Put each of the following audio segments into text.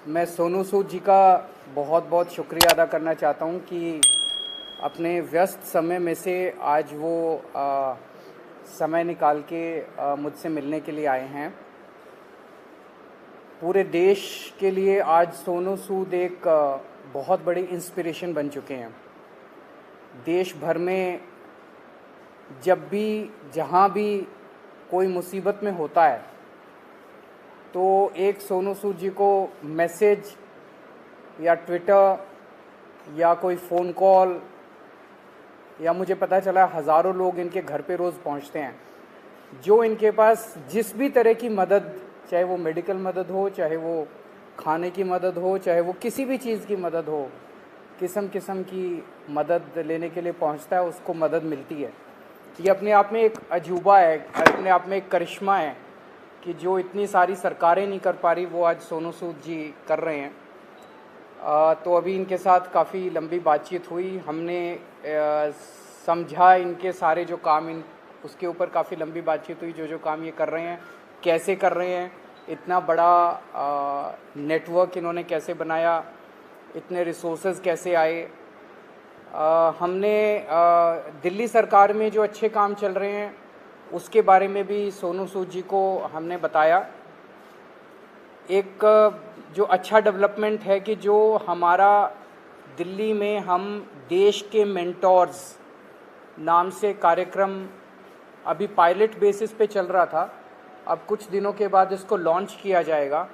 मैं सोनू सूद जी का बहुत बहुत शुक्रिया अदा करना चाहता हूँ कि अपने व्यस्त समय में से आज वो समय निकाल के मुझसे मिलने के लिए आए हैं। पूरे देश के लिए आज सोनू सूद एक बहुत बड़ी इंस्पिरेशन बन चुके हैं। देश भर में जब भी जहाँ भी कोई मुसीबत में होता है तो एक सोनू सूद जी को मैसेज या ट्विटर या कोई फ़ोन कॉल या मुझे पता चला हज़ारों लोग इनके घर पे रोज़ पहुंचते हैं, जो इनके पास जिस भी तरह की मदद, चाहे वो मेडिकल मदद हो, चाहे वो खाने की मदद हो, चाहे वो किसी भी चीज़ की मदद हो, किस्म किस्म की मदद लेने के लिए पहुंचता है, उसको मदद मिलती है। ये अपने आप में एक अजूबा है, अपने आप में एक करिश्मा है कि जो इतनी सारी सरकारें नहीं कर पा रही वो आज सोनू सूद जी कर रहे हैं। तो अभी इनके साथ काफ़ी लंबी बातचीत हुई, हमने समझा इनके सारे जो काम इन उसके ऊपर काफ़ी लंबी बातचीत हुई, जो काम ये कर रहे हैं कैसे कर रहे हैं, इतना बड़ा नेटवर्क इन्होंने कैसे बनाया, इतने रिसोर्सेज कैसे आए। हमने दिल्ली सरकार में जो अच्छे काम चल रहे हैं उसके बारे में भी सोनू सूद जी को हमने बताया। एक जो अच्छा डेवलपमेंट है कि जो हमारा दिल्ली में हम देश के मेंटोर्स नाम से कार्यक्रम अभी पायलट बेसिस पे चल रहा था, अब कुछ दिनों के बाद इसको लॉन्च किया जाएगा।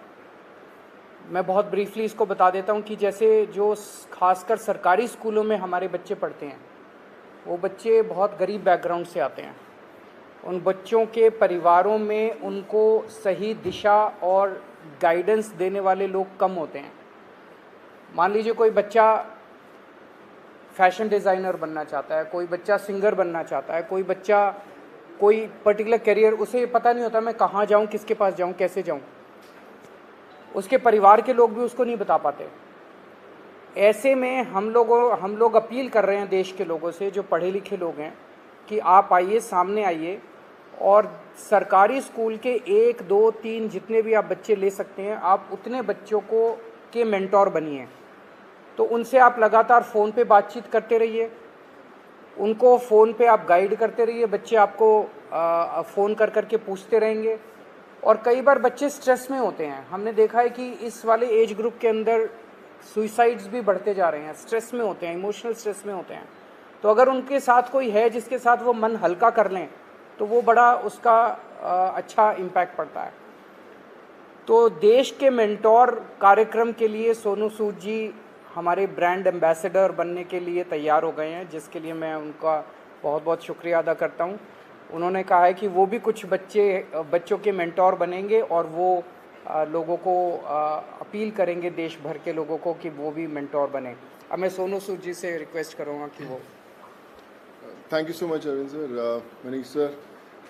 मैं बहुत ब्रीफली इसको बता देता हूँ कि जैसे जो खासकर सरकारी स्कूलों में हमारे बच्चे पढ़ते हैं, वो बच्चे बहुत गरीब बैकग्राउंड से आते हैं। उन बच्चों के परिवारों में उनको सही दिशा और गाइडेंस देने वाले लोग कम होते हैं। मान लीजिए कोई बच्चा फैशन डिज़ाइनर बनना चाहता है, कोई बच्चा सिंगर बनना चाहता है, कोई बच्चा कोई पर्टिकुलर करियर, उसे पता नहीं होता मैं कहाँ जाऊँ, किसके पास जाऊँ, कैसे जाऊँ। उसके परिवार के लोग भी उसको नहीं बता पाते। ऐसे में हम लोग अपील कर रहे हैं देश के लोगों से, जो पढ़े लिखे लोग हैं, कि आप आइए, सामने आइए और सरकारी स्कूल के 1, 2, 3 जितने भी आप बच्चे ले सकते हैं, आप उतने बच्चों को के मेंटोर बनिए। तो उनसे आप लगातार फ़ोन पे बातचीत करते रहिए, उनको फ़ोन पे आप गाइड करते रहिए, बच्चे आपको फ़ोन कर कर के पूछते रहेंगे। और कई बार बच्चे स्ट्रेस में होते हैं, हमने देखा है कि इस वाले एज ग्रुप के अंदर सुइसाइड्स भी बढ़ते जा रहे हैं, स्ट्रेस में होते हैं, इमोशनल स्ट्रेस में होते हैं। तो अगर उनके साथ कोई है जिसके साथ वो मन हल्का कर लें तो वो बड़ा उसका अच्छा इम्पैक्ट पड़ता है। तो देश के मेंटोर कार्यक्रम के लिए सोनू सूद जी हमारे ब्रांड एम्बेसडर बनने के लिए तैयार हो गए हैं, जिसके लिए मैं उनका बहुत बहुत शुक्रिया अदा करता हूं। उन्होंने कहा है कि वो भी कुछ बच्चों के मेंटोर बनेंगे और वो लोगों को अपील करेंगे, देश भर के लोगों को, कि वो भी मेंटोर बने। अब मैं सोनू सूद जी से रिक्वेस्ट करूँगा कि वो Thank you so much, Arvind sir, Manish sir,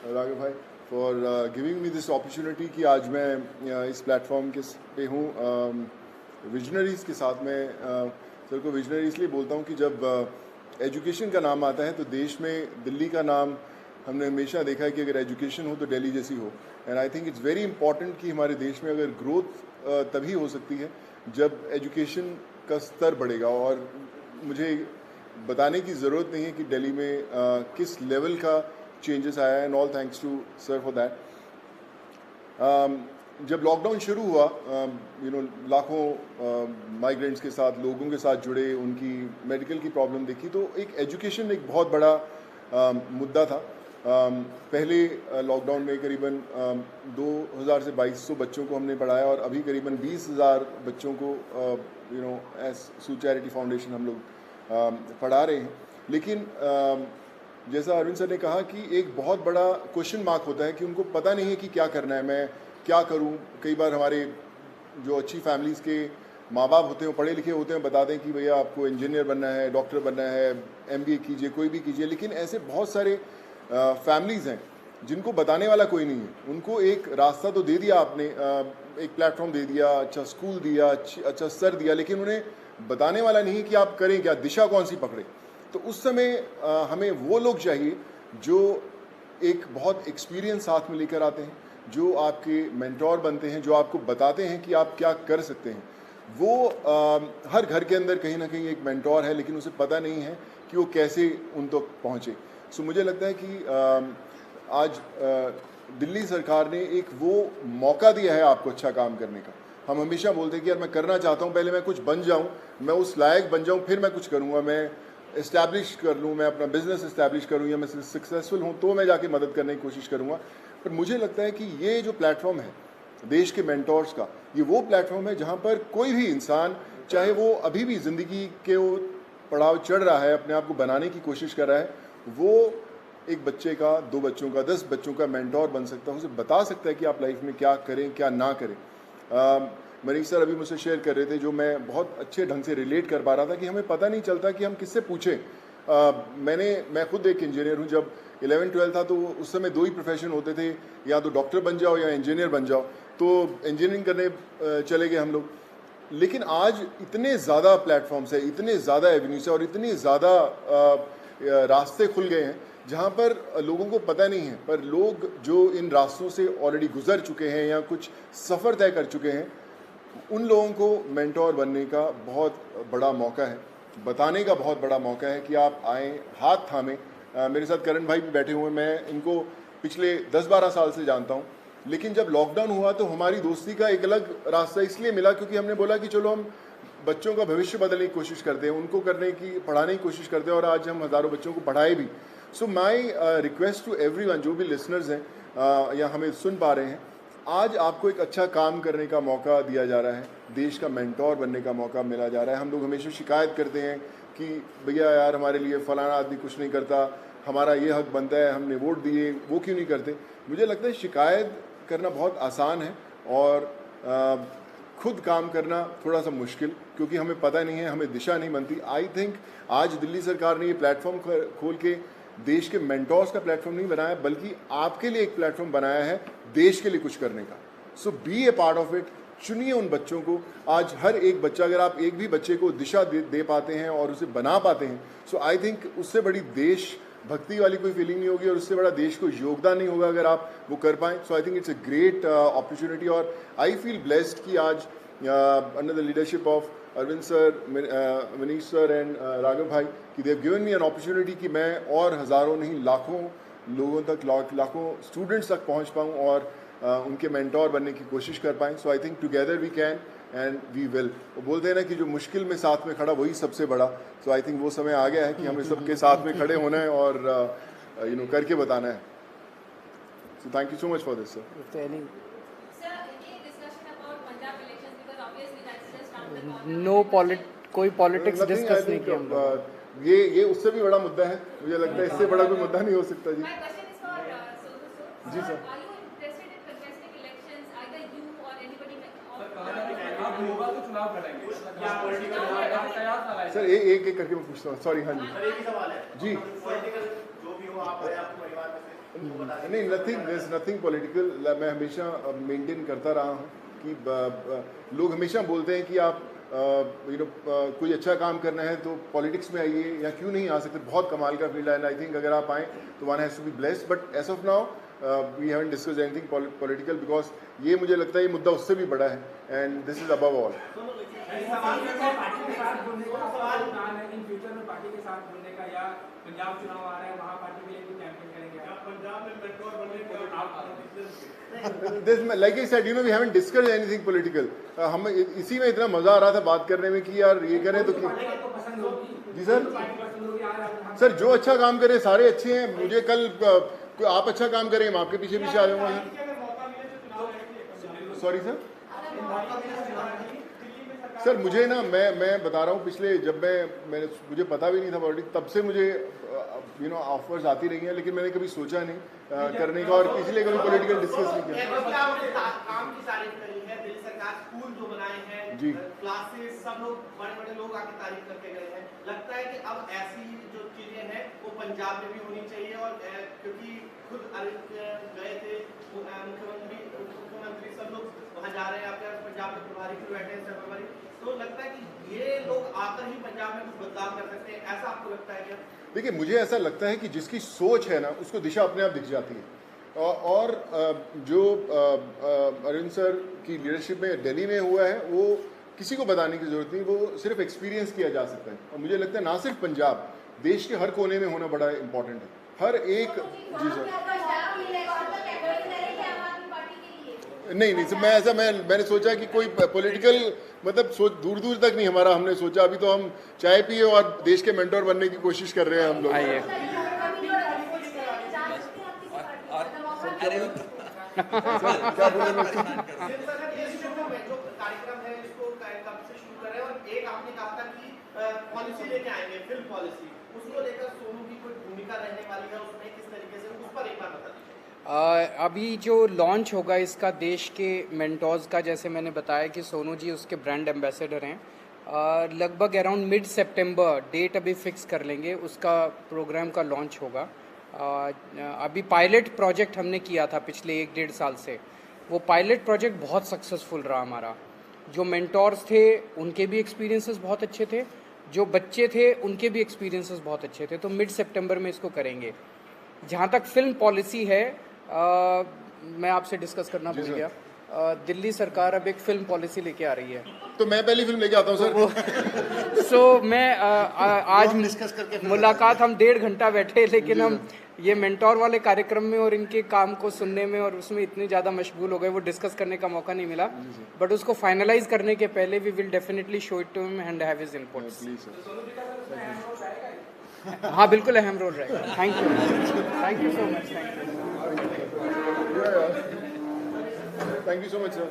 Raghav bhai, for giving me this opportunity कि आज मैं इस प्लेटफॉर्म के पे हूँ विजनरीज़ के साथ। मैं सर को विजनरी इसलिए बोलता हूँ कि जब एजुकेशन का नाम आता है तो देश में दिल्ली का नाम हमने हमेशा देखा है कि अगर एजुकेशन हो तो दिल्ली जैसी हो। And I think it's very important कि हमारे देश में अगर ग्रोथ तभी हो सकती है जब एजुकेशन का स्तर बढ़ेगा। और मुझे बताने की ज़रूरत नहीं है कि दिल्ली में किस लेवल का चेंजेस आया है, and all thanks to sir for that. जब लॉकडाउन शुरू हुआ, लाखों माइग्रेंट्स के साथ, लोगों के साथ जुड़े, उनकी मेडिकल की प्रॉब्लम देखी, तो एक एजुकेशन एक बहुत बड़ा मुद्दा था। पहले लॉकडाउन में करीबन 2000 से 2200 बच्चों को हमने पढ़ाया और अभी करीबन 20,000 बच्चों को एज सूद चैरिटी फाउंडेशन हम लोग पढ़ा रहे हैं। लेकिन जैसा अरविंद सर ने कहा कि एक बहुत बड़ा क्वेश्चन मार्क होता है कि उनको पता नहीं है कि क्या करना है, मैं क्या करूं। कई बार हमारे जो अच्छी फैमिलीज़ के माँ बाप होते हैं, पढ़े लिखे होते हैं, बताते हैं कि भैया आपको इंजीनियर बनना है, डॉक्टर बनना है, MBA कीजिए, कोई भी कीजिए। लेकिन ऐसे बहुत सारे फैमिलीज़ हैं जिनको बताने वाला कोई नहीं है। उनको एक रास्ता तो दे दिया आपने, एक प्लेटफॉर्म दे दिया, अच्छा स्कूल दिया, अच्छा सर दिया, लेकिन उन्हें बताने वाला नहीं कि आप करें क्या, दिशा कौन सी पकड़े। तो उस समय हमें वो लोग चाहिए जो एक बहुत एक्सपीरियंस साथ में लेकर आते हैं, जो आपके मेंटोर बनते हैं, जो आपको बताते हैं कि आप क्या कर सकते हैं। वो हर घर के अंदर कहीं ना कहीं एक मेंटोर है, लेकिन उसे पता नहीं है कि वो कैसे उन तक पहुँचे। सो मुझे लगता है कि आज दिल्ली सरकार ने एक वो मौका दिया है आपको अच्छा काम करने का। हम हमेशा बोलते हैं कि यार मैं करना चाहता हूँ, पहले मैं कुछ बन जाऊँ, मैं उस लायक बन जाऊँ, फिर मैं कुछ करूँगा, मैं इस्टेब्लिश कर लूँ, मैं अपना बिजनेस इस्टेब्लिश करूँ, या मैं सक्सेसफुल हूँ तो मैं जाके मदद करने की कोशिश करूँगा। पर मुझे लगता है कि ये जो प्लेटफॉर्म है देश के मेंटोर्स का, ये वो प्लेटफॉर्म है जहाँ पर कोई भी इंसान, चाहे वो अभी भी ज़िंदगी के वो पड़ाव चढ़ रहा है, अपने आप को बनाने की कोशिश कर रहा है, वो एक बच्चे का, 2 बच्चों का, 10 बच्चों का मेंटोर बन सकता है, उसे बता सकता है कि आप लाइफ में क्या करें, क्या ना करें। मनीष सर अभी मुझसे शेयर कर रहे थे, जो मैं बहुत अच्छे ढंग से रिलेट कर पा रहा था, कि हमें पता नहीं चलता कि हम किससे पूछें। मैं खुद एक इंजीनियर हूँ। जब 11-12 था तो उस समय 2 ही प्रोफेशन होते थे, या तो डॉक्टर बन जाओ या इंजीनियर बन जाओ, तो इंजीनियरिंग करने चले गए हम लोग। लेकिन आज इतने ज़्यादा प्लेटफॉर्म्स है, इतने ज़्यादा एवेन्यूज है, और इतने ज़्यादा रास्ते खुल गए हैं जहाँ पर लोगों को पता नहीं है, पर लोग जो इन रास्तों से ऑलरेडी गुजर चुके हैं या कुछ सफ़र तय कर चुके हैं, उन लोगों को मेंटोर बनने का बहुत बड़ा मौका है, बताने का बहुत बड़ा मौका है कि आप आएँ, हाथ थामें। मेरे साथ करण भाई भी बैठे हुए हैं, मैं इनको पिछले 10-12 साल से जानता हूँ, लेकिन जब लॉकडाउन हुआ तो हमारी दोस्ती का एक अलग रास्ता इसलिए मिला क्योंकि हमने बोला कि चलो हम बच्चों का भविष्य बदलने की कोशिश करते हैं, उनको पढ़ाने की कोशिश करते हैं, और आज हम हज़ारों बच्चों को पढ़ाए भी। सो माई रिक्वेस्ट टू एवरीवन, जो भी लिसनर्स हैं या हमें सुन पा रहे हैं, आज आपको एक अच्छा काम करने का मौका दिया जा रहा है, देश का मेंटोर बनने का मौका मिला जा रहा है। हम लोग हमेशा शिकायत करते हैं कि भैया यार हमारे लिए फ़लाना आदमी कुछ नहीं करता, हमारा ये हक बनता है, हमने वोट दिए, वो क्यों नहीं करते। मुझे लगता है शिकायत करना बहुत आसान है, और खुद काम करना थोड़ा सा मुश्किल, क्योंकि हमें पता नहीं है, हमें दिशा नहीं बनती। आई थिंक आज दिल्ली सरकार ने ये प्लेटफॉर्म खोल के देश के मेंटोर्स का प्लेटफॉर्म नहीं बनाया, बल्कि आपके लिए एक प्लेटफॉर्म बनाया है देश के लिए कुछ करने का। So be a part of it. चुनिए उन बच्चों को। आज हर एक बच्चा, अगर आप एक भी बच्चे को दिशा दे पाते हैं और उसे बना पाते हैं, सो आई थिंक उससे बड़ी देश भक्ति वाली कोई फीलिंग नहीं होगी, और उससे बड़ा देश को योगदान नहीं होगा अगर आप वो कर पाएँ। So I think it's a great opportunity, और आई फील ब्लेस्ड कि आज under the leadership of Arvind sir, Manish sir and Raghav भाई, कि they have given me an opportunity कि मैं और हज़ारों नहीं लाखों लोगों तक, लाखों स्टूडेंट्स तक पहुंच पाऊं और उनके मेंटोर बनने की कोशिश कर पाएं। So I think together we can and we will. वो बोलते हैं ना कि जो मुश्किल में साथ में खड़ा वही सबसे बड़ा। सो आई थिंक वो समय आ गया है कि हमें सबके साथ में खड़े होना है और करके बताना है। So thank you so much for this sir. कोई पॉलिटिक्स डिस्कस नहीं किया हम लोग। ये उससे भी बड़ा मुद्दा है, मुझे लगता है इससे बड़ा कोई मुद्दा नहीं हो सकता जी। जी सर। सर एक एक करके मैं पूछता हूँ, सॉरी। हाँ जी जी। नहीं, नथिंग पॉलिटिकल। मैं हमेशा मेंटेन करता रहा हूँ कि लोग हमेशा बोलते हैं कि आप कोई अच्छा काम करना है तो पॉलिटिक्स में आइए, या क्यों नहीं आ सकते, बहुत कमाल का फील्ड है। एंड आई थिंक अगर आप आएँ तो one has to be blessed. But as of now we haven't discussed anything political, because ये मुझे लगता है ये मुद्दा उससे भी बड़ा है, and this is above all. Like I said, we haven't discussed anything political. हम इसी में इतना मजा आ रहा था बात करने में कि यार ये करें तो जी सर जो अच्छा काम करे सारे अच्छे हैं। मुझे कल आप अच्छा काम करें, मैं आपके पीछे पीछे आ जाऊंगा। सॉरी सर मुझे ना, मैं बता रहा हूँ, पिछले जब मुझे पता भी नहीं था पॉलिटिक्स, तब से मुझे ऑफर्स आती रही हैं, लेकिन मैंने कभी सोचा नहीं करने का, और इसलिए कभी पॉलिटिकल डिस्कस नहीं किया। काम की तारीफ करी है दिल्ली सरकार, स्कूल जो बनाए हैं जी, क्लासेस, सब लोग बड़े लोग आके तारीफ करके गए हैं। लगता है कि अब ऐसी जो चीजें हैं वो पंजाब में भी होनी चाहिए, और क्योंकि खुद गए थे मुख्यमंत्री सब लोग वहाँ जा रहे हैं, आपके पंजाब में प्रभारी भी बैठे हैं सर्वभारी, तो लगता है कि ये लोग आकर ही पंजाब में कुछ बदलाव कर सकते हैं, ऐसा आपको लगता है क्या? देखिए, मुझे ऐसा लगता है कि जिसकी सोच है ना उसको दिशा अपने आप दिख जाती है। और जो अरविंद सर की लीडरशिप में दिल्ली में हुआ है वो किसी को बताने की ज़रूरत नहीं, वो सिर्फ एक्सपीरियंस किया जा सकता है। और मुझे लगता है ना सिर्फ पंजाब, देश के हर कोने में होना बड़ा इंपॉर्टेंट है। हर एक जी सर नहीं सर, मैंने सोचा कि कोई पॉलिटिकल मतलब सोच दूर दूर तक नहीं हमारा हमने सोचा। अभी तो हम चाय पिए और देश के मेंटोर बनने की कोशिश कर रहे हैं हम लोग। आइए क्या बोले मैं? कार्यक्रम है इसको कब से शुरू कर रहे हैं, और एक आपने कहा था कि पॉलिसी लेके आएंगे, फिल्म पॉलिसी, उसको लेकर सोनू की कोई भूमिका रहने वाली है उसमें, किस तरीके से, उस पर एक बार बता दीजिए। अभी जो लॉन्च होगा इसका देश के मेंटोर्स का, जैसे मैंने बताया कि सोनू जी उसके ब्रांड एम्बेसडर हैं। लगभग अराउंड मिड सितंबर डेट अभी फिक्स कर लेंगे, उसका प्रोग्राम का लॉन्च होगा। अभी पायलट प्रोजेक्ट हमने किया था पिछले 1-1.5 साल से, वो पायलट प्रोजेक्ट बहुत सक्सेसफुल रहा हमारा। जो मेंटोर्स थे उनके भी एक्सपीरियंसेस बहुत अच्छे थे, जो बच्चे थे उनके भी एक्सपीरियंसेस बहुत अच्छे थे। तो मिड सितंबर में इसको करेंगे। जहाँ तक फिल्म पॉलिसी है, मैं आपसे डिस्कस करना भूल गया। दिल्ली सरकार अब एक फिल्म पॉलिसी लेके आ रही है, तो मैं पहली फिल्म लेके आता हूँ सर। सो मैं आज डिस्कस करके मुलाकात हम 1.5 घंटा बैठे, लेकिन हम ये मेंटोर वाले कार्यक्रम में और इनके काम को सुनने में और उसमें इतने ज़्यादा मशगूल हो गए, वो डिस्कस करने का मौका नहीं मिला। बट उसको फाइनलाइज करने के पहले we will definitely show it to him and have his inputs. हाँ बिल्कुल अहम रोल रहेगा। Thank you so much. Thank you so much, sir.